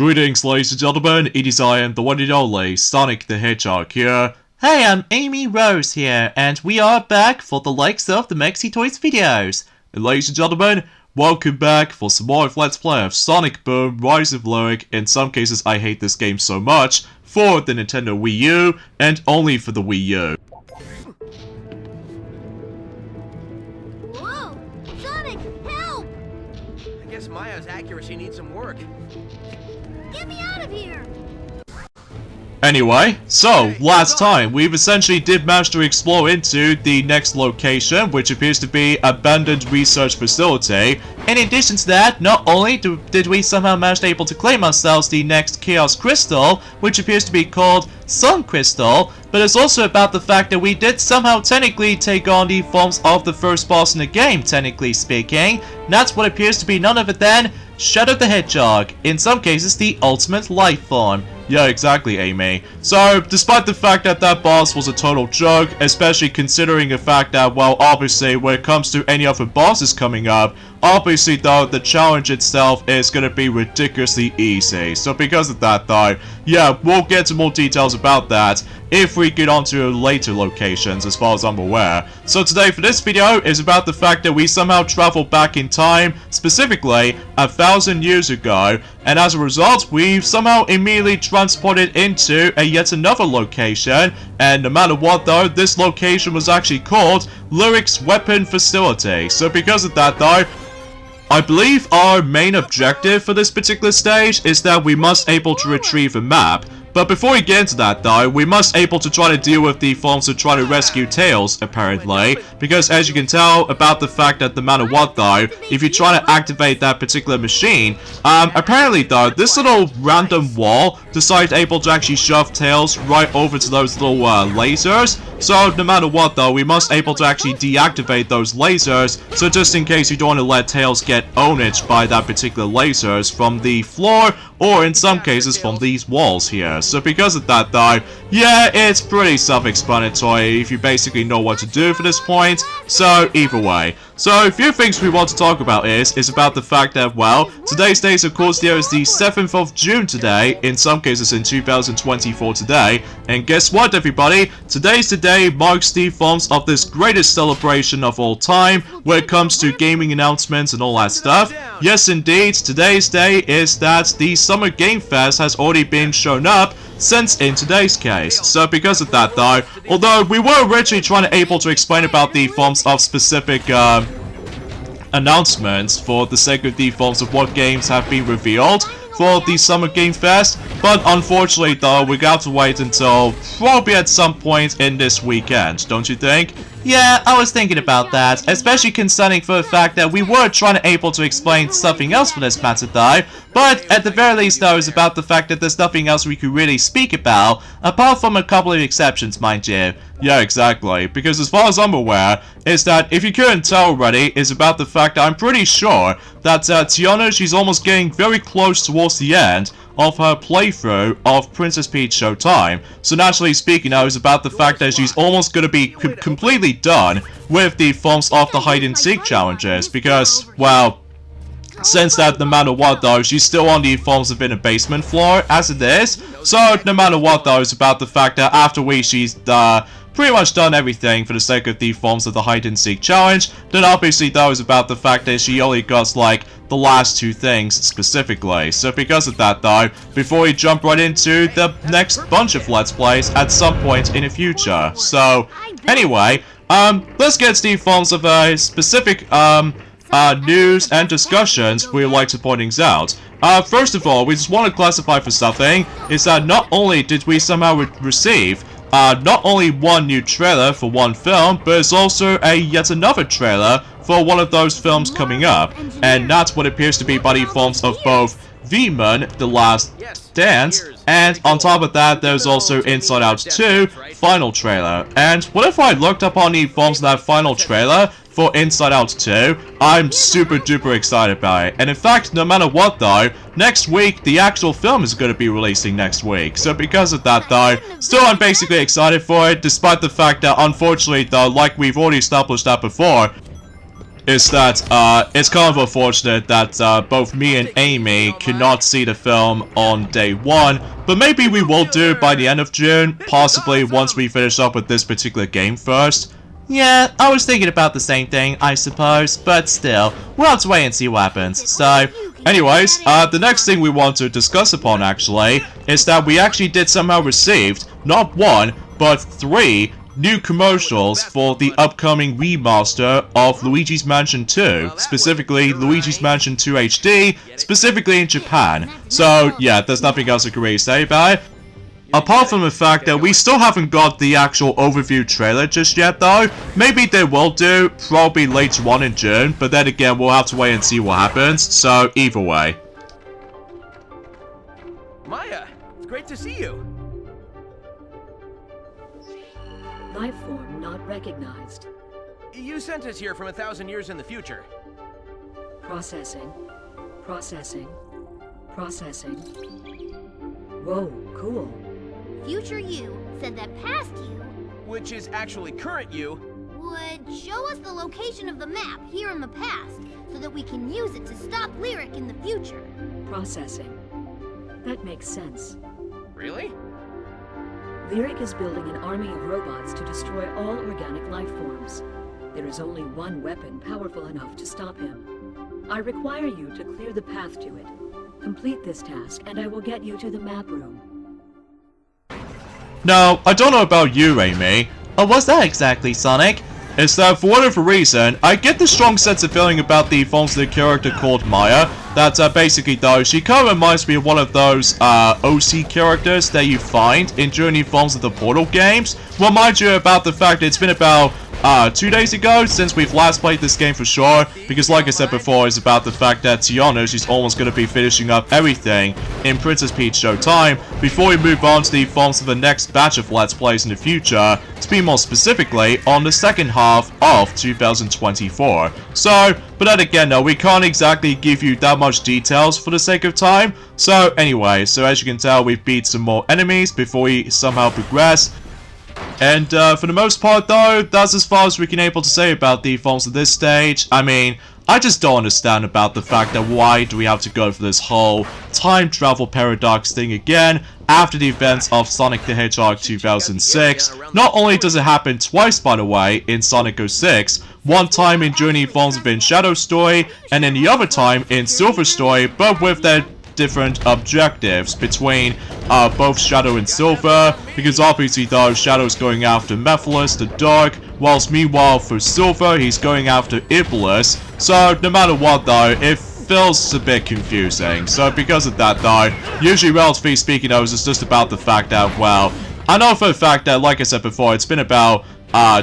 Greetings, ladies and gentlemen, it is I am the one and only Sonic the Hedgehog here. Hey, I'm Amy Rose here, and we are back for the likes of the Maxi Toys videos. And ladies and gentlemen, welcome back for some more of Let's Play of Sonic Boom Rise of Lyric. In some cases, I hate this game so much, for the Nintendo Wii U, and only for the Wii U. Whoa! Sonic, help! I guess Maya's accuracy needs some work. Get me out of here! Anyway, so, last time, we've essentially did manage to explore into the next location, which appears to be Abandoned Research Facility. In addition to that, not only did we somehow manage to able to claim ourselves the next Chaos Crystal, which appears to be called Sun Crystal, but it's also about the fact that we did somehow technically take on the forms of the first boss in the game, technically speaking. And that's what appears to be none other than Shadow the Hedgehog, in some cases the ultimate life form. Yeah, exactly, Amy. So, despite the fact that that boss was a total joke, especially considering the fact that, well, obviously, when it comes to any other bosses coming up, obviously, though, the challenge itself is going to be ridiculously easy. So, because of that, though, yeah, we'll get to more details about that if we get onto later locations, as far as I'm aware. So, today, for this video, is about the fact that we somehow traveled back in time, specifically 1,000 years ago, and as a result, we've somehow immediately transported into yet another location, and no matter what though, this location was actually called Lyric's Weapon Facility. So because of that though, I believe our main objective for this particular stage is that we must able to retrieve a map. But before we get into that though, we must able to try to deal with the forms to try to rescue Tails, apparently. Because as you can tell about the fact that no matter what though, if you try to activate that particular machine, apparently though, this little random wall decided able to actually shove Tails right over to those little lasers. So no matter what though, we must able to actually deactivate those lasers, so just in case you don't want to let Tails get owned by that particular lasers from the floor, or in some cases from these walls here. So because of that though, yeah, it's pretty self-explanatory if you basically know what to do for this point. So either way. So a few things we want to talk about is about the fact that, well, today's date of course there is the 7th of June today, in some cases in 2024 today, and guess what everybody, today's the day marks the forms of this greatest celebration of all time when it comes to gaming announcements and all that stuff. Yes indeed, today's day is that the Summer Game Fest has already been shown up since in today's case. So because of that though, although we were originally trying to able to explain about the forms of specific announcements for the sake of the forms of what games have been revealed for the Summer Game Fest, but unfortunately though, we got to wait until probably at some point in this weekend, don't you think? Yeah, I was thinking about that, especially concerning for the fact that we were trying to able to explain something else for this matter though, but at the very least though, it's about the fact that there's nothing else we could really speak about, apart from a couple of exceptions, mind you. Yeah, exactly, because as far as I'm aware, is that, if you couldn't tell already, is about the fact that I'm pretty sure that Tiana, she's almost getting very close towards the end of her playthrough of Princess Peach Showtime. So naturally speaking now is about the fact that she's almost going to be completely done with the forms of the hide and seek challenges, because, well, since that no matter what though, she's still on the forms of in a basement floor as it is. So no matter what though, it's about the fact that after she's pretty much done everything for the sake of the forms of the hide and seek challenge, then obviously though is about the fact that she only got like the last two things specifically. So because of that though, before we jump right into the next bunch of Let's Plays at some point in the future. So anyway, let's get to the forms of specific news and discussions we would like to point things out. First of all, we just want to classify for something, is that not only did we somehow receive not only one new trailer for one film, but it's also yet another trailer for one of those films coming up, and that's what appears to be by the forms of both V-Man, The Last Dance, and on top of that, there's also Inside Out 2 final trailer. And what if I looked up on the forms of that final trailer for Inside Out 2, I'm super duper excited about it. And in fact, no matter what though, next week, the actual film is going to be releasing next week. So because of that though, still I'm basically excited for it, despite the fact that unfortunately though, like we've already established that before, is that it's kind of unfortunate that both me and Amy could not see the film on day 1, but maybe we will do by the end of June, possibly once we finish up with this particular game first. Yeah, I was thinking about the same thing, I suppose, but still, we'll have to wait and see what happens. So, anyways, the next thing we want to discuss upon actually is that we actually did somehow received not 1, but 3 new commercials for the upcoming remaster of Luigi's Mansion 2, specifically Luigi's Mansion 2 HD, specifically in Japan. So yeah, there's nothing else I can really say about it. Apart from the fact that we still haven't got the actual overview trailer just yet though. Maybe they will do, probably later on in June, but then again we'll have to wait and see what happens, so either way. Maya, it's great to see you. Life form not recognized. You sent us here from 1,000 years in the future. Processing. Processing. Processing. Whoa, cool. Future you said that past you Which is actually current you. would show us the location of the map here in the past so that we can use it to stop Lyric in the future. Processing. That makes sense. Really? Lyric is building an army of robots to destroy all organic life forms. There is only one weapon powerful enough to stop him. I require you to clear the path to it. Complete this task, and I will get you to the map room. Now, I don't know about you, Amy. what's that exactly, Sonic? Is that for whatever reason, I get the strong sense of feeling about the forms of the character called Maya, that basically though, she kind of reminds me of one of those OC characters that you find in Journey forms of the Portal games. Remind you about the fact that it's been about 2 days ago since we've last played this game for sure, because like I said before, it's about the fact that Tiana, she's almost going to be finishing up everything in Princess Peach Showtime before we move on to the forms of the next batch of Let's Plays in the future, to be more specifically on the second half of 2024. So, but then again though, we can't exactly give you that much details for the sake of time. So anyway, so as you can tell, we've beat some more enemies before we somehow progress. And for the most part though, that's as far as we can able to say about the forms of this stage. I mean, I just don't understand about the fact that why do we have to go for this whole time travel paradox thing again after the events of Sonic the Hedgehog 2006. Not only does it happen twice by the way in Sonic 06, one time in Journey Forms Within Shadow Story, and then the other time in Silver Story, but with their different objectives between both Shadow and Silver, because obviously though Shadow's going after Mephiles the Dark, whilst meanwhile for Silver he's going after Iblis. So no matter what though, it feels a bit confusing. So because of that though, usually relatively speaking though, it's just about the fact that, well, I know for a fact that, like I said before, it's been about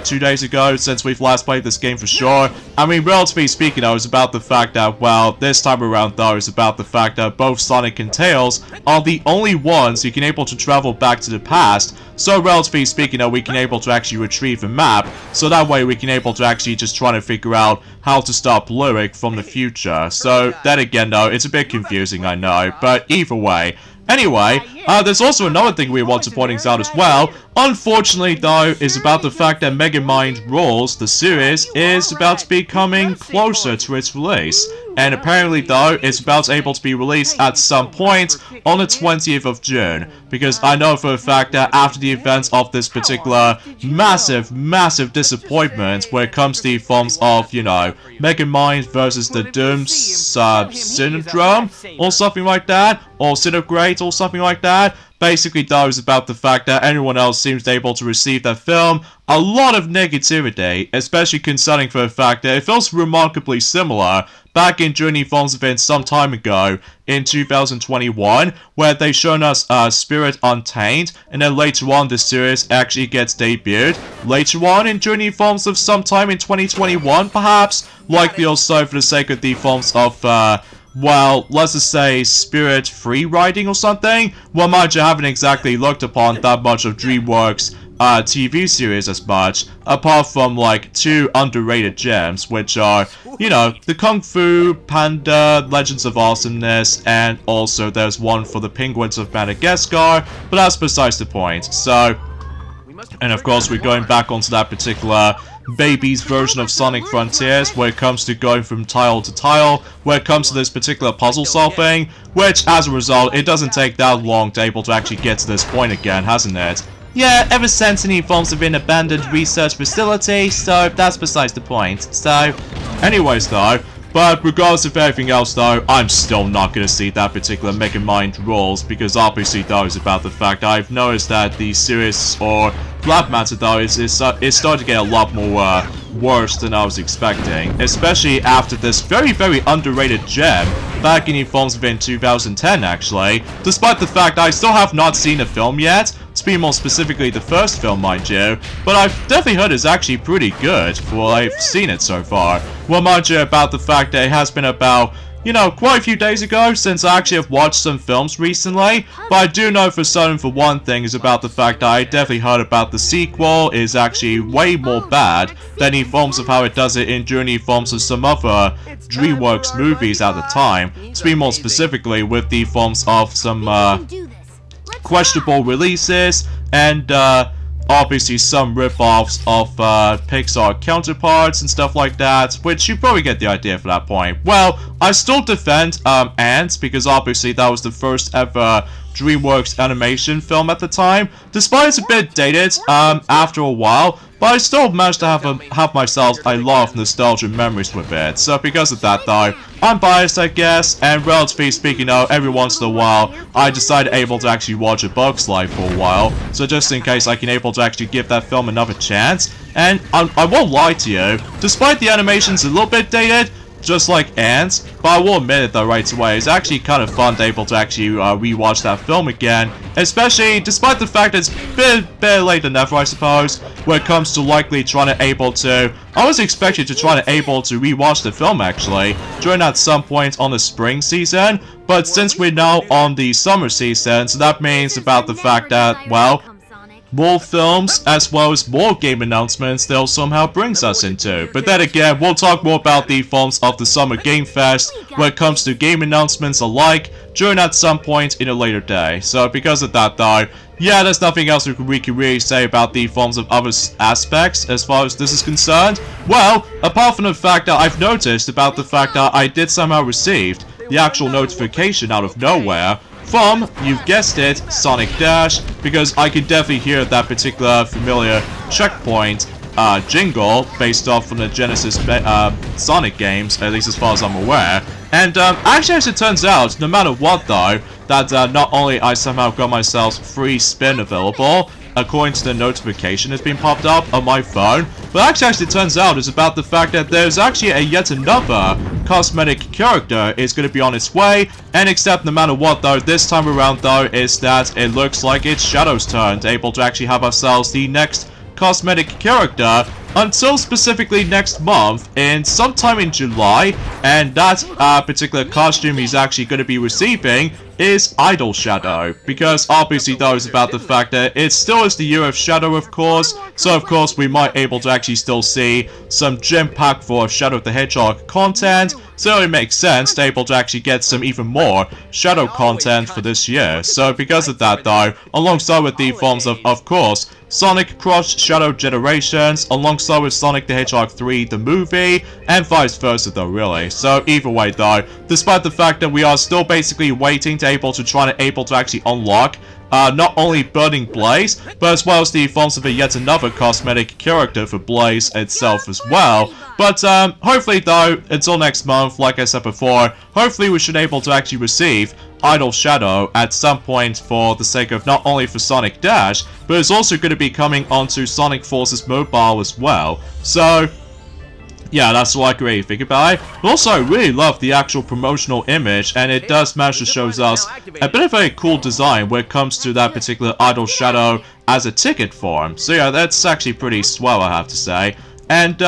2 days ago since we've last played this game for sure. I mean, relatively speaking though, it's about the fact that, well, this time around though, it's about the fact that both Sonic and Tails are the only ones who can able to travel back to the past. So relatively speaking though, we can able to actually retrieve a map, so that way we can able to actually just try to figure out how to stop Lyric from the future. So that again though, it's a bit confusing, I know, but either way. Anyway, there's also another thing we want to point out as well. Unfortunately though, is about the fact that Megamind Rules, the series, is about to be coming closer to its release. And apparently though, it's about to able to be released at some point on the 20th of June. Because I know for a fact that after the events of this particular massive disappointment where it comes to the forms of, you know, Megamind versus the Doom Syndrome or something like that, or Synograte or something like that. Basically though, is about the fact that everyone else seems able to receive that film a lot of negativity, especially concerning for the fact that it feels remarkably similar back in Journey Forms Event some time ago in 2021, where they shown us Spirit Untamed, and then later on the series actually gets debuted. Later on in Journey Forms of sometime in 2021 perhaps, likely also for the sake of the forms of well, let's just say Spirit Free Riding or something. Well, mind you, I haven't exactly looked upon that much of DreamWorks TV series as much, apart from like 2 underrated gems, which are, you know, the Kung Fu Panda Legends of Awesomeness, and also there's one for the Penguins of Madagascar, but that's besides the point. So And of course, we're going back onto that particular baby's version of Sonic Frontiers, where it comes to going from tile to tile, where it comes to this particular puzzle solving, which, as a result, it doesn't take that long to able to actually get to this point again, hasn't it? Yeah, ever since any forms of an abandoned research facility, so that's besides the point. So, anyways though, but regardless of everything else though, I'm still not gonna see that particular Mega Mind rules, because obviously though is about the fact I've noticed that the series or Black Matter though is starting to get a lot more worse than I was expecting, especially after this very underrated gem back in the forms of in 2010 actually, despite the fact I still have not seen the film yet, to be more specifically the first film mind you, but I've definitely heard it's actually pretty good for what I've seen it so far. Well, mind you, about the fact that it has been about, you know, quite a few days ago since I actually have watched some films recently, but I do know for certain for one thing is about the fact that I definitely heard about the sequel is actually way more bad than the forms of how it does it in during the forms of some other DreamWorks movies at the time, to be more specifically with the forms of some questionable releases and obviously some rip-offs of Pixar counterparts and stuff like that, which you probably get the idea for that point. Well, I still defend Ants, because obviously that was the first ever DreamWorks animation film at the time, despite it's a bit dated after a while, but I still managed to have myself a lot of nostalgia memories with it. So because of that though, I'm biased I guess, and relatively speaking though, every once in a while, I decide able to actually watch A Bug's Life for a while, so just in case I can able to actually give that film another chance. And I won't lie to you, despite the animation's a little bit dated, just like Ants, but I will admit it though right away, it's actually kind of fun to able to actually rewatch that film again, especially despite the fact that it's a bit later than ever I suppose, when it comes to likely trying to able to, I was expecting to try to able to rewatch the film actually, during at some point on the spring season, but since we're now on the summer season, so that means about the fact that, well, more films, as well as more game announcements they'll somehow brings us into. But then again, we'll talk more about the forms of the Summer Game Fest when it comes to game announcements alike during at some point in a later day. So because of that though, yeah, there's nothing else we can really say about the forms of other aspects as far as this is concerned. Well, apart from the fact that I've noticed about the fact that I did somehow receive the actual notification out of nowhere from, you've guessed it, Sonic Dash, because I can definitely hear that particular familiar checkpoint jingle based off from the Genesis Sonic games, at least as far as I'm aware. And actually, as it turns out, no matter what though, that not only I somehow got myself free spin available, according to the notification that's been popped up on my phone, but actually as it turns out is about the fact that there's actually yet another cosmetic character is going to be on its way, and except no matter what though, this time around though, is that it looks like it's Shadow's turn to able to actually have ourselves the next cosmetic character until specifically next month in sometime in July, and that particular costume he's actually going to be receiving is Idol Shadow, because obviously though it's about the fact that it still is the year of Shadow of course, so of course we might able to actually still see some gem pack for Shadow the Hedgehog content, so it makes sense to able to actually get some even more Shadow content for this year. So because of that though, alongside with the forms of course, Sonic Cross Shadow Generations, alongside with Sonic the Hedgehog 3 the movie, and vice versa though really. So either way though, despite the fact that we are still basically waiting to able to actually unlock not only Burning Blaze, but as well as the forms of yet another cosmetic character for Blaze itself as well. But hopefully though, until next month, like I said before, hopefully we should able to actually receive Idol Shadow at some point for the sake of not only for Sonic Dash, but it's also going to be coming onto Sonic Forces Mobile as well. So yeah, that's what I can really think about it. But also, I really love the actual promotional image, and it does manage to show us a bit of a cool design when it comes to that particular Idol Shadow as a ticket form. So yeah, that's actually pretty swell, I have to say. And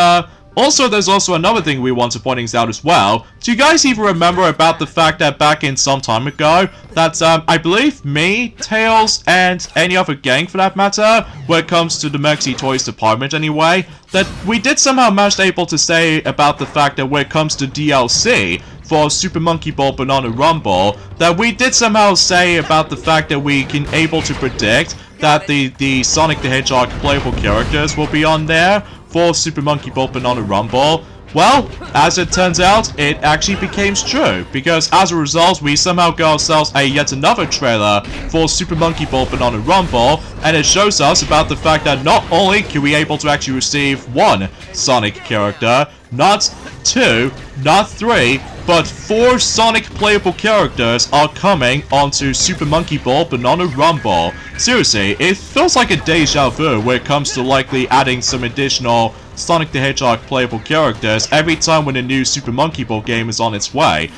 also, there's also another thing we want to point out as well. Do you guys even remember about the fact that back in some time ago, that I believe me, Tails, and any other gang for that matter, when it comes to the Mexi Toys department anyway, that we did somehow manage to able to say about the fact that when it comes to DLC for Super Monkey Ball Banana Rumble, that we did somehow say about the fact that we can able to predict that the Sonic the Hedgehog playable characters will be on there for Super Monkey Ball Banana Rumble. Well, as it turns out, it actually became true, because as a result, we somehow got ourselves yet another trailer for Super Monkey Ball Banana Rumble, and it shows us about the fact that not only can we able to actually receive one Sonic character, not two, not three, but 4 Sonic playable characters are coming onto Super Monkey Ball Banana Rumble. Seriously, it feels like a deja vu when it comes to likely adding some additional Sonic the Hedgehog playable characters every time when a new Super Monkey Ball game is on its way.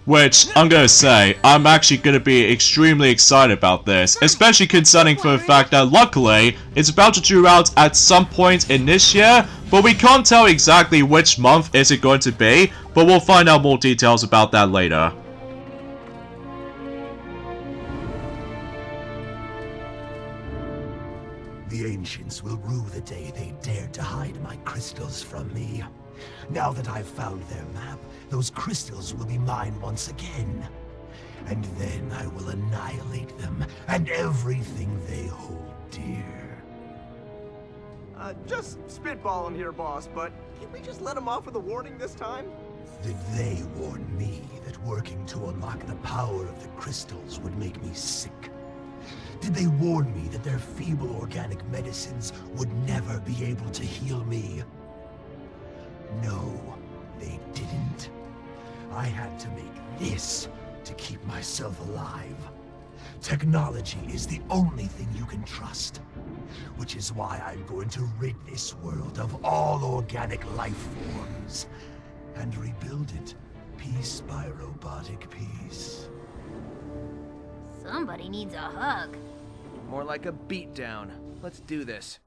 Which, I'm gonna say, I'm actually gonna be extremely excited about this, especially concerning for the fact that luckily, it's about to due out at some point in this year, but we can't tell exactly which month is it going to be, but we'll find out more details about that later. The ancients will rue the day they dared to hide my crystals from me. Now that I've found their map, those crystals will be mine once again. And then I will annihilate them and everything they hold dear. Just spitballing here, boss, but can we just let him off with a warning this time? Did they warn me that working to unlock the power of the crystals would make me sick? Did they warn me that their feeble organic medicines would never be able to heal me? No, they didn't. I had to make this to keep myself alive. Technology is the only thing you can trust, which is why I'm going to rid this world of all organic life forms and rebuild it piece by robotic piece. Somebody needs a hug. More like a beatdown. Let's do this.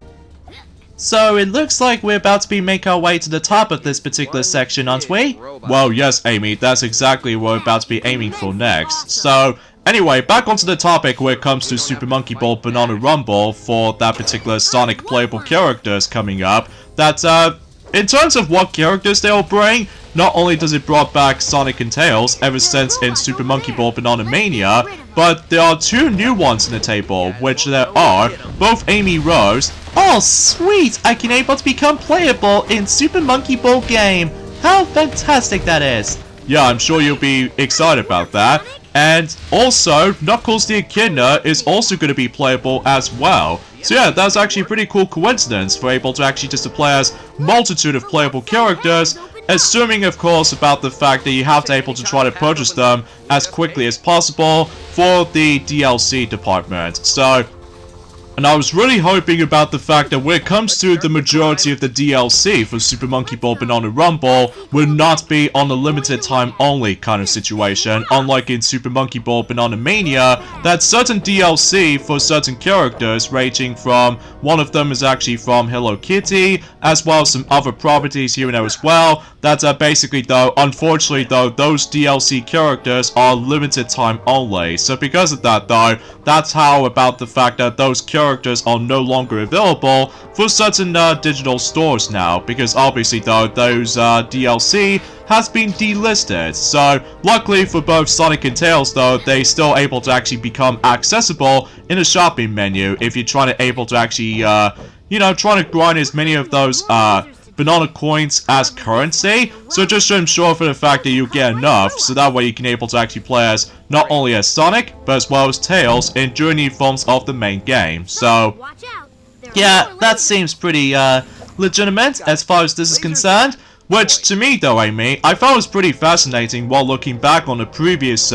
So it looks like we're about to be making our way to the top of this particular section, aren't we? Well, yes, Amy, that's exactly what we're about to be aiming for next. So, anyway, back onto the topic when it comes to Super Monkey Ball Banana Rumble for that particular Sonic playable characters coming up. That, in terms of what characters they'll bring, not only does it brought back Sonic and Tails ever since in Super Monkey Ball Banana Mania, but there are 2 new ones in the table, which there are both Amy Rose. Oh, sweet! I can able to become playable in Super Monkey Ball game. How fantastic that is! Yeah, I'm sure you'll be excited about that. And also, Knuckles the Echidna is also going to be playable as well. So yeah, that's actually a pretty cool coincidence for able to actually just to play as multitude of playable characters, assuming of course about the fact that you have to able to try to purchase them as quickly as possible for the DLC department. So, and I was really hoping about the fact that when it comes to the majority of the DLC for Super Monkey Ball Banana Rumble will not be on a limited time only kind of situation, unlike in Super Monkey Ball Banana Mania, that certain DLC for certain characters ranging from, one of them is actually from Hello Kitty, as well as some other properties here and there as well, that basically though, unfortunately though, those DLC characters are limited time only. So because of that though, that's how about the fact that those characters are no longer available for certain digital stores now, because obviously though, those DLC has been delisted. So luckily for both Sonic and Tails though, they still able to actually become accessible in the shopping menu if you're trying to able to actually, you know, trying to grind as many of those banana coins as currency, so just to ensure for the fact that you get enough, so that way you can able to actually play as not only as Sonic, but as well as Tails in journey forms of the main game. So Watch out. Yeah, that seems pretty legitimate as far as this is concerned. Which, to me though, Amy, I found was pretty fascinating while looking back on the previous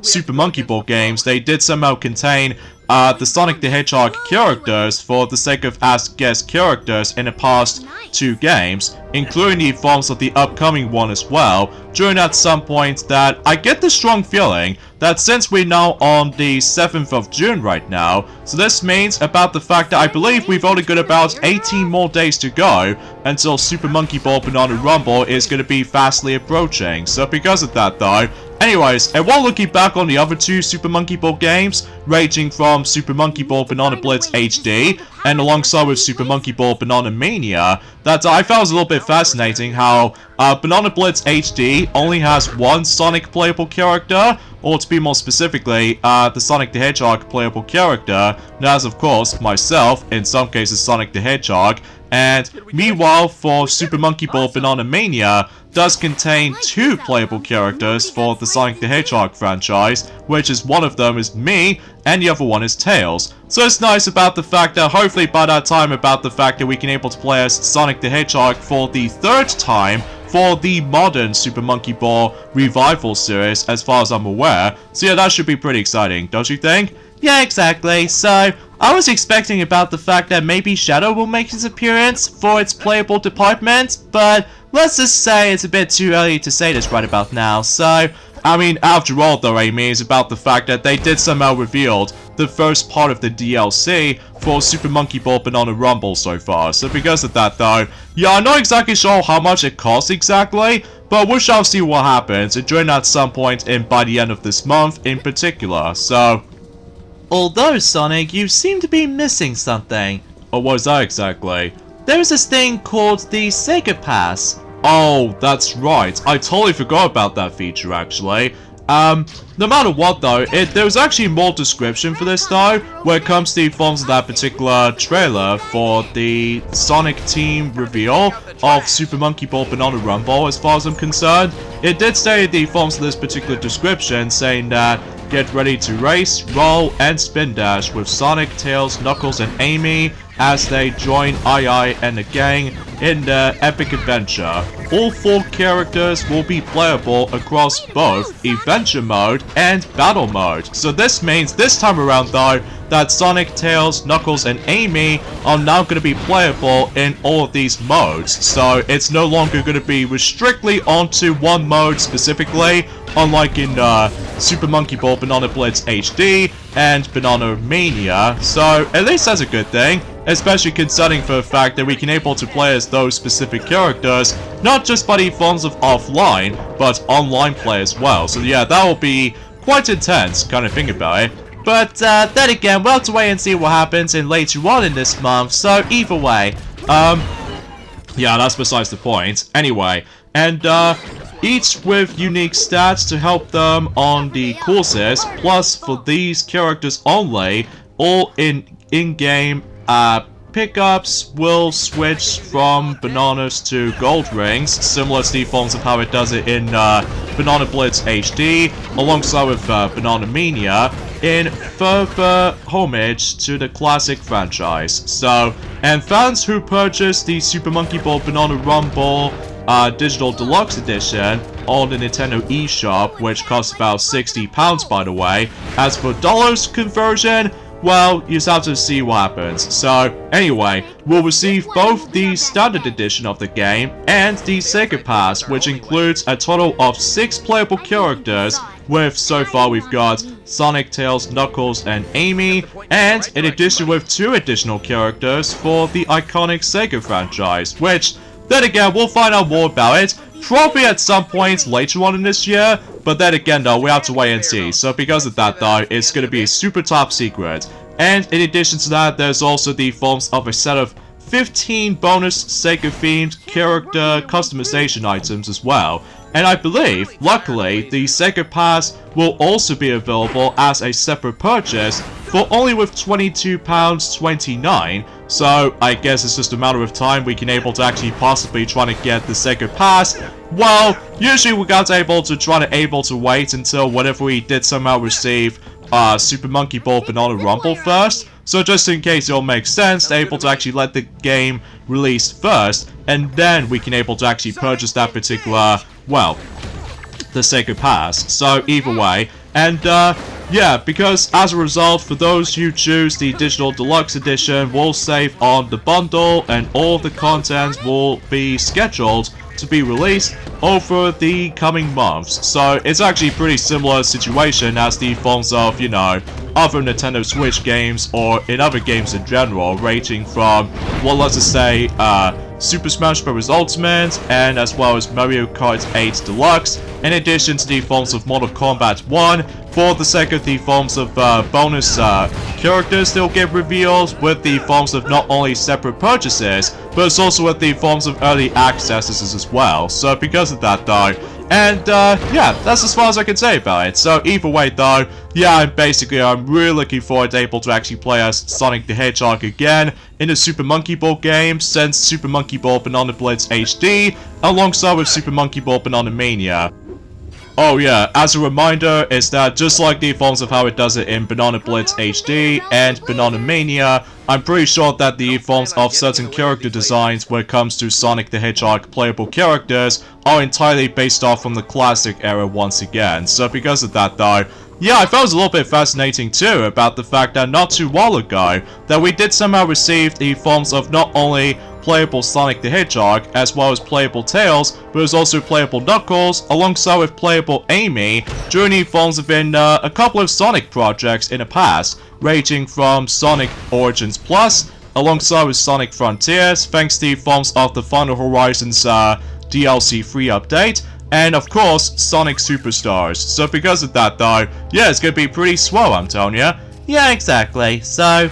Super Monkey Ball games. They did somehow contain the Sonic the Hedgehog characters for the sake of as guest characters in the past 2 games, including the forms of the upcoming one as well, during at some point that I get the strong feeling that since we're now on the 7th of June right now, so this means about the fact that I believe we've only got about 18 more days to go until Super Monkey Ball Banana Rumble is going to be fastly approaching. So because of that though, anyways, and while looking back on the other 2 Super Monkey Ball games, ranging from Super Monkey Ball Banana Blitz HD, and alongside with Super Monkey Ball Banana Mania, that I found was a little bit fascinating how Banana Blitz HD only has 1 Sonic playable character, or to be more specifically, the Sonic the Hedgehog playable character, as of course, myself, in some cases Sonic the Hedgehog, and meanwhile for Super Monkey Ball Banana Mania, does contain 2 playable characters for the Sonic the Hedgehog franchise, which is one of them is me, and the other one is Tails. So it's nice about the fact that hopefully by that time about the fact that we can able to play as Sonic the Hedgehog for the 3rd time for the modern Super Monkey Ball Revival series, as far as I'm aware. So yeah, that should be pretty exciting, don't you think? Yeah, exactly. So, I was expecting about the fact that maybe Shadow will make his appearance for its playable department, but let's just say it's a bit too early to say this right about now, so... I mean, after all though, Amy, is about the fact that they did somehow revealed the first part of the DLC for Super Monkey Ball Banana Rumble so far. So because of that though, yeah, I'm not exactly sure how much it costs exactly, but we shall see what happens during at some point by the end of this month in particular, so... Although, Sonic, you seem to be missing something. What was that exactly? There's this thing called the Sega Pass. Oh, that's right. I totally forgot about that feature, actually. No matter what, though, there's actually more description for this, though, when it comes to the forms of that particular trailer for the Sonic Team reveal of Super Monkey Ball Banana Rumble, as far as I'm concerned. It did say the forms of this particular description, saying that get ready to race, roll, and spin dash with Sonic, Tails, Knuckles, and Amy as they join II and the gang in their epic adventure. All 4 characters will be playable across both Adventure Mode and Battle Mode. So this means this time around though, that Sonic, Tails, Knuckles, and Amy are now going to be playable in all of these modes. So it's no longer going to be strictly onto one mode specifically, unlike in Super Monkey Ball Banana Blitz HD and Banana Mania. So at least that's a good thing, especially considering for the fact that we can able to play as those specific characters, not just by the forms of offline, but online play as well. So yeah, that will be quite intense, kind of think about it. But then again, we'll have to wait and see what happens later on in this month, so either way. Yeah, that's besides the point. Anyway, and each with unique stats to help them on the courses, plus for these characters only, all in-game pickups will switch from bananas to gold rings, similar to the forms of how it does it in Banana Blitz HD, alongside with Banana Mania, in further homage to the classic franchise. So, and fans who purchase the Super Monkey Ball Banana Rumble Digital Deluxe Edition on the Nintendo eShop, which costs about £60 by the way, as for dollars conversion, well, you just have to see what happens. So, anyway, we'll receive both the standard edition of the game and the Sega Pass, which includes a total of 6 playable characters, with so far we've got Sonic, Tails, Knuckles, and Amy, and in addition with 2 additional characters for the iconic Sega franchise, which, then again, we'll find out more about it, probably at some point later on in this year, but then again though, we have to wait and see. So because of that though, it's going to be super top secret. And in addition to that, there's also the forms of a set of 15 bonus Sega themed character customization items as well. And I believe, luckily, the Sega Pass will also be available as a separate purchase for only with £22.29. So I guess it's just a matter of time we can able to actually possibly try to get the Sega Pass. Well, usually we got able to wait until whenever we did somehow receive Super Monkey Ball Banana Rumble first. So just in case it all makes sense, they're able to actually let the game release first, and then we can able to actually purchase that particular, well, the Sega Pass. So either way, and yeah, because as a result, for those who choose the Digital Deluxe Edition, will save on the bundle, and all the content will be scheduled to be released over the coming months. So it's actually a pretty similar situation as the forms of, you know, other Nintendo Switch games or in other games in general, ranging from, well, let's just say, Super Smash Bros. Ultimate, and as well as Mario Kart 8 Deluxe, in addition to the forms of Mortal Kombat 1, for the sake of the forms of bonus characters they'll get revealed, with the forms of not only separate purchases, but it's also with the forms of early accesses as well. So because of that though, And yeah, that's as far as I can say about it. So either way though, yeah, I'm really looking forward to able to actually play as Sonic the Hedgehog again in the Super Monkey Ball game, since Super Monkey Ball Banana Blitz HD, alongside with Super Monkey Ball Banana Mania. Oh yeah, as a reminder, is that just like the forms of how it does it in Banana Blitz HD and Banana Mania, I'm pretty sure that the forms of certain character designs when it comes to Sonic the Hedgehog playable characters are entirely based off from the classic era once again. So because of that though, yeah, I found it was a little bit fascinating too about the fact that not too long ago, that we did somehow receive the forms of not only playable Sonic the Hedgehog, as well as playable Tails, but it was also playable Knuckles, alongside with playable Amy, during the forms within a couple of Sonic projects in the past, ranging from Sonic Origins Plus, alongside with Sonic Frontiers, thanks to the forms of the Final Horizons DLC free update, and of course, Sonic Superstars. So because of that though, yeah, it's gonna be pretty swell, I'm telling you. Yeah, exactly. So,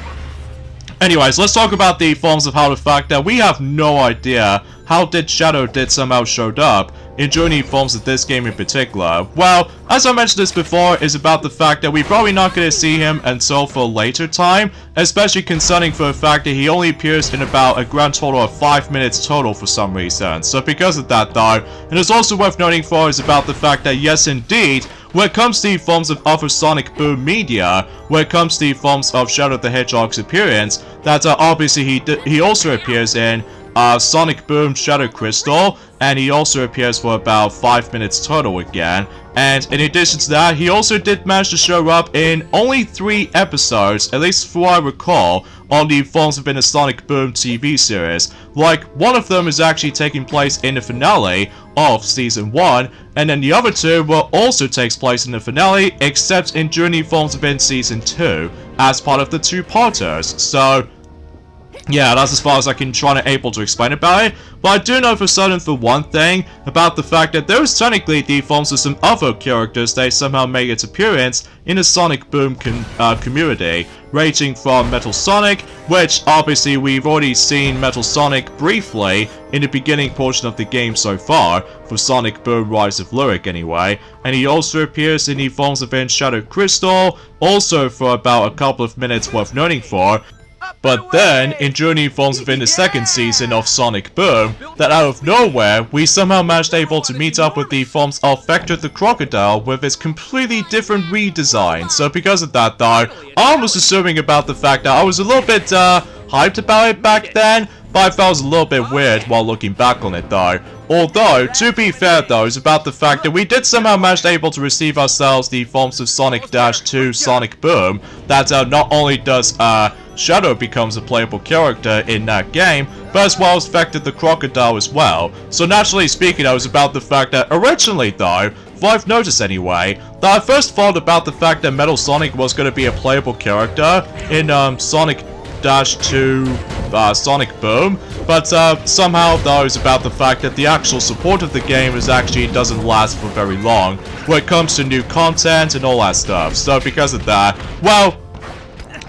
anyways, let's talk about the forms of how the fact that we have no idea how Shadow did somehow showed up in Journey forms of this game in particular. Well, as I mentioned this before, is about the fact that we're probably not going to see him until for a later time, especially concerning for the fact that he only appears in about a grand total of 5 minutes total for some reason. So because of that though, and it's also worth noting for is about the fact that yes indeed, when it comes to the forms of other Sonic Boom media, when it comes to the forms of Shadow the Hedgehog's appearance, that obviously he also appears in Sonic Boom Shadow Crystal, and he also appears for about 5 minutes total again. And in addition to that, he also did manage to show up in only 3 episodes, at least from what I recall, on the forms within the Sonic Boom TV series. Like, one of them is actually taking place in the finale of Season 1, and then the other 2 will also takes place in the finale, except in Journey forms within Season 2, as part of the 2-parters. So, yeah, that's as far as I can try and able to explain about it, but I do know for certain for one thing, about the fact that there is technically the forms of some other characters that somehow made its appearance in the Sonic Boom community, ranging from Metal Sonic, which obviously we've already seen Metal Sonic briefly in the beginning portion of the game so far, for Sonic Boom Rise of Lyric anyway, and he also appears in the forms of Shadow Crystal, also for about a couple of minutes worth noting for. But then, in Journey forms within the second season of Sonic Boom, that out of nowhere, we somehow managed able to meet up with the forms of Vector the Crocodile with its completely different redesign. So because of that though, I was assuming about the fact that I was a little bit hyped about it back then, but I felt it was a little bit weird while looking back on it though. Although, to be fair though, it's about the fact that we did somehow manage to able to receive ourselves the forms of Sonic-2 Sonic Boom, that not only does Shadow becomes a playable character in that game, but as well as Vector the Crocodile as well. So naturally speaking, I was about the fact that originally though, if I've noticed anyway, that I first thought about the fact that Metal Sonic was going to be a playable character in Sonic-2 Sonic Boom, but somehow though it's about the fact that the actual support of the game doesn't last for very long when it comes to new content and all that stuff. So because of that, well,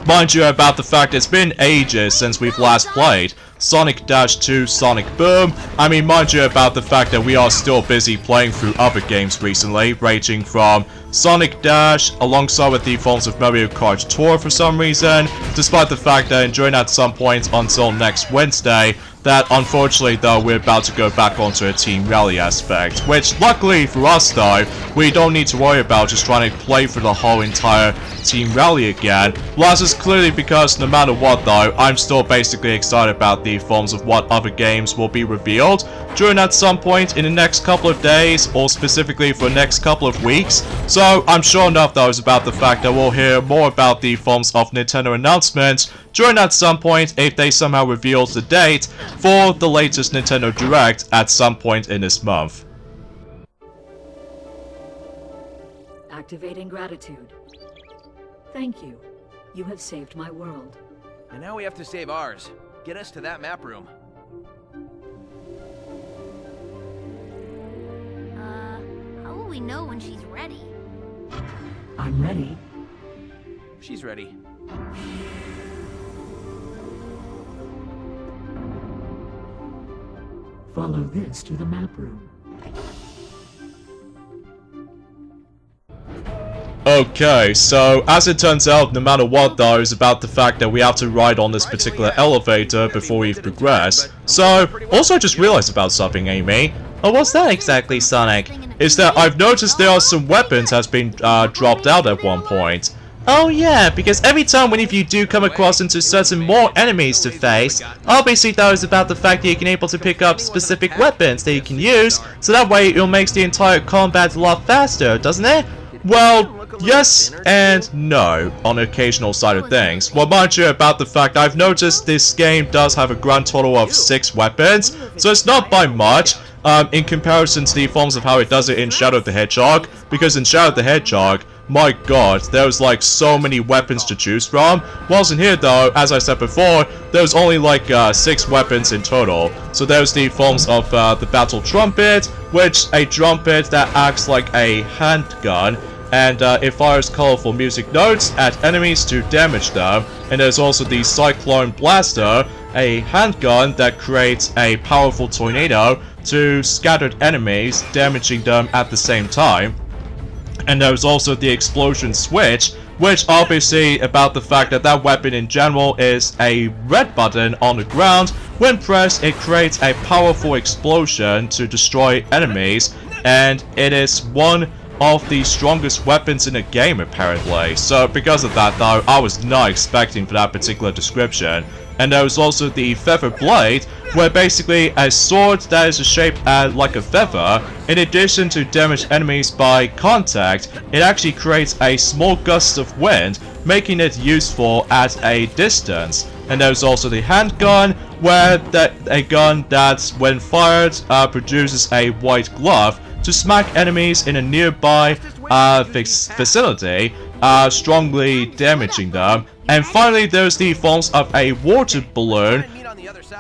mind you about the fact it's been ages since we've last played Sonic-2 Sonic Boom. I mean, mind you about the fact that we are still busy playing through other games recently, ranging from Sonic Dash, alongside with the forms of Mario Kart Tour for some reason, despite the fact that enjoying at some point until next Wednesday, that unfortunately though we're about to go back onto a Team Rally aspect, which luckily for us though, we don't need to worry about just trying to play for the whole entire Team Rally again. Well, this is clearly because no matter what though, I'm still basically excited about the forms of what other games will be revealed during at some point in the next couple of days, or specifically for the next couple of weeks. So I'm sure enough though is about the fact that we'll hear more about the forms of Nintendo announcements during at some point if they somehow reveal the date for the latest Nintendo Direct at some point in this month. Activating gratitude. Thank you. You have saved my world. And now we have to save ours. Get us to that map room. How will we know when she's ready? I'm ready. She's ready. Follow this to the map room. Okay, so as it turns out, no matter what though, is about the fact that we have to ride on this particular elevator before we progress. So, also just realized about something, Amy. Oh, what's that exactly, Sonic? Is that I've noticed there are some weapons has been dropped out at one point. Oh yeah, because every time when if you do come across into certain more enemies to face, obviously that is about the fact that you can able to pick up specific weapons that you can use, so that way it makes the entire combat a lot faster, doesn't it? Well, yes and no on the occasional side of things. Well, mind you about the fact I've noticed this game does have a grand total of 6 weapons, so it's not by much. In comparison to the forms of how it does it in Shadow the Hedgehog, because in Shadow the Hedgehog, my god, there's like so many weapons to choose from, whilst in here though, as I said before, there's only like 6 weapons in total. So there's the forms of the Battle Trumpet, which a trumpet that acts like a handgun, and it fires colorful music notes at enemies to damage them. And there's also the Cyclone Blaster, a handgun that creates a powerful tornado to scattered enemies, damaging them at the same time. And there's also the Explosion Switch, which obviously about the fact that that weapon in general is a red button on the ground. When pressed, it creates a powerful explosion to destroy enemies, and it is one of the strongest weapons in the game apparently. So because of that though, I was not expecting for that particular description. And there was also the Feather Blade, where basically a sword that is shaped like a feather, in addition to damage enemies by contact, it actually creates a small gust of wind, making it useful at a distance. And there's also the handgun, where a gun that, when fired, produces a white glove to smack enemies in a nearby facility, strongly damaging them. And finally, there's the forms of a water balloon,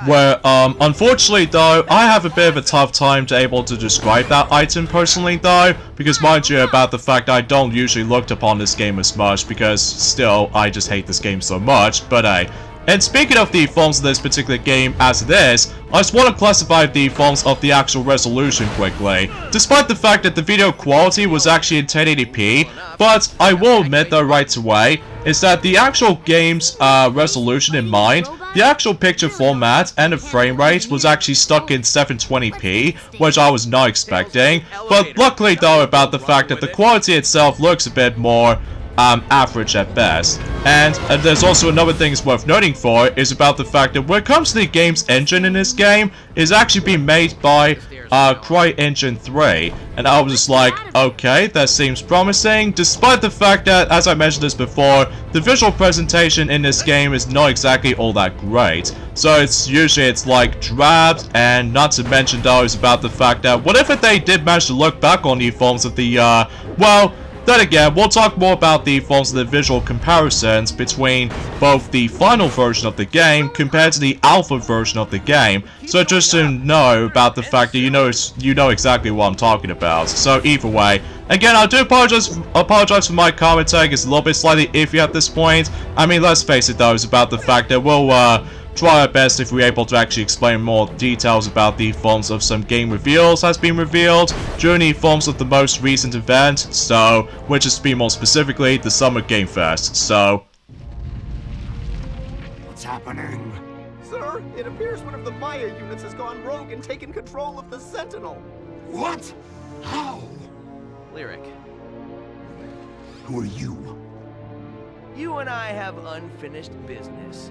where, unfortunately though, I have a bit of a tough time to able to describe that item personally though, because mind you about the fact I don't usually look upon this game as much, because still, I just hate this game so much, but hey. And speaking of the forms of this particular game as it is, I just want to classify the forms of the actual resolution quickly. Despite the fact that the video quality was actually in 1080p, but I will admit though right away, is that the actual game's resolution in mind, the actual picture format and the frame rate was actually stuck in 720p, which I was not expecting. But luckily though about the fact that the quality itself looks a bit more average at best. And there's also another thing it's worth noting for, is about the fact that when it comes to the game's engine in this game, is actually being made by CryEngine 3. And I was just like, okay, that seems promising, despite the fact that, as I mentioned this before, the visual presentation in this game is not exactly all that great. So it's like drab, and not to mention though is about the fact that whatever they did manage to look back on the forms of the, well, then again, we'll talk more about the forms of the visual comparisons between both the final version of the game compared to the alpha version of the game. So just to know about the fact that you know exactly what I'm talking about. So either way, again, I do apologize for my commentary. It's a little bit slightly iffy at this point. I mean, let's face it though, it's about the fact that we'll try our best if we're able to actually explain more details about the forms of some game reveals has been revealed during the forms of the most recent event, so, which is to be more specifically, the Summer Game Fest, so... What's happening? Sir, it appears one of the Maya units has gone rogue and taken control of the Sentinel. What? How? Lyric, Who are you? you and I have unfinished business.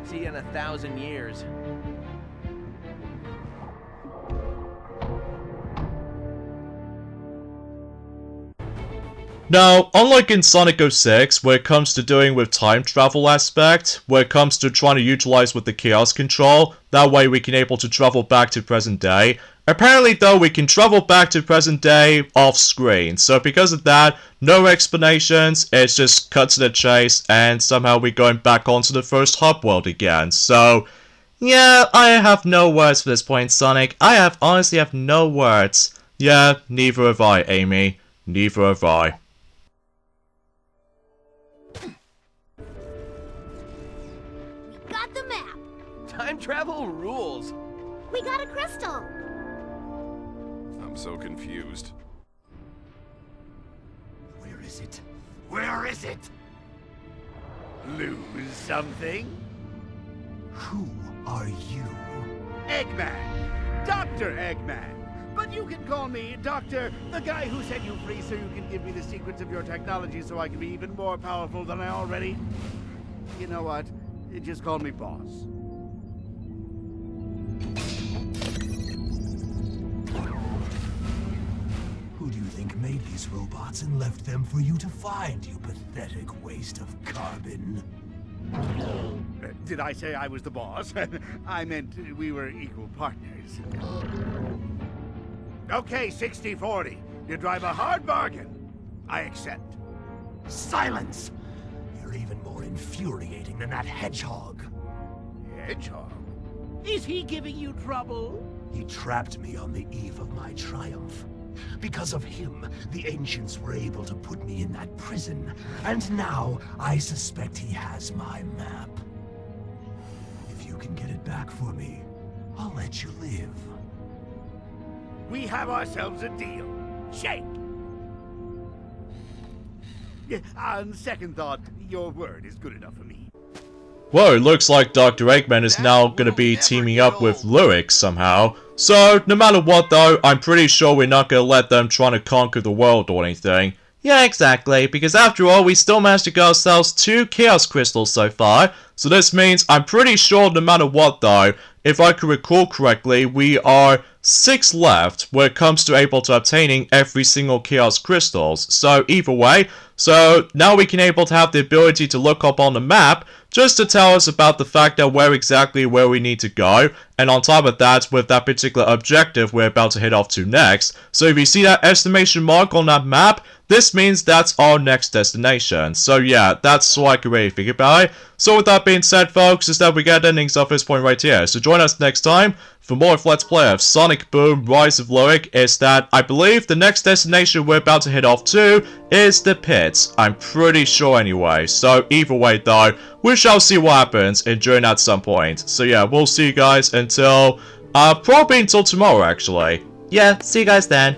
See you in 1,000 years. Now, unlike in Sonic 06, where it comes to doing with time travel aspect, where it comes to trying to utilize with the Chaos Control, that way we can able to travel back to present day, Apparently though, we can travel back to present day off screen. So because of that, no explanations, it's just cut to the chase and somehow we're going back onto the first hub world again. So yeah, I have no words for this point, Sonic. I honestly have no words. Yeah, neither have I, Amy. Neither have I. We got the map. Time travel rules. We got a crystal. I'm so confused. Where is it? Where is it? Lose something? Who are you? Eggman! Dr. Eggman! But you can call me Doctor, the guy who set you free so you can give me the secrets of your technology so I can be even more powerful than I already... You know what? Just call me Boss. Who do you think made these robots and left them for you to find, you pathetic waste of carbon? Did I say I was the boss? I meant we were equal partners. Okay, 60-40. You drive a hard bargain. I accept. Silence! You're even more infuriating than that hedgehog. Hedgehog? Is he giving you trouble? He trapped me on the eve of my triumph. Because of him, the ancients were able to put me in that prison. And now, I suspect he has my map. If you can get it back for me, I'll let you live. We have ourselves a deal. Shake! On second thought, your word is good enough for me. Well, it looks like Dr. Eggman is now gonna be teaming up with Lyric somehow. So, no matter what though, I'm pretty sure we're not gonna let them try to conquer the world or anything. Yeah, exactly, because after all, we still managed to get ourselves 2 Chaos Crystals so far. So this means I'm pretty sure no matter what though, if I can recall correctly, we are 6 left when it comes to able to obtaining every single Chaos Crystals. So either way, so now we can able to have the ability to look up on the map just to tell us about the fact that where we need to go, and on top of that, with that particular objective we're about to head off to next. So if you see that exclamation mark on that map, this means that's our next destination. So yeah, that's all I can really think about it. So with that being said, folks, is that we get endings of this point right here. So join us next time for more of Let's Play of Sonic Boom Rise of Lyric. Is that I believe the next destination we're about to head off to is the pits. I'm pretty sure anyway. So either way though, we shall see what happens during at some point. So yeah, we'll see you guys until probably until tomorrow actually. Yeah, see you guys then.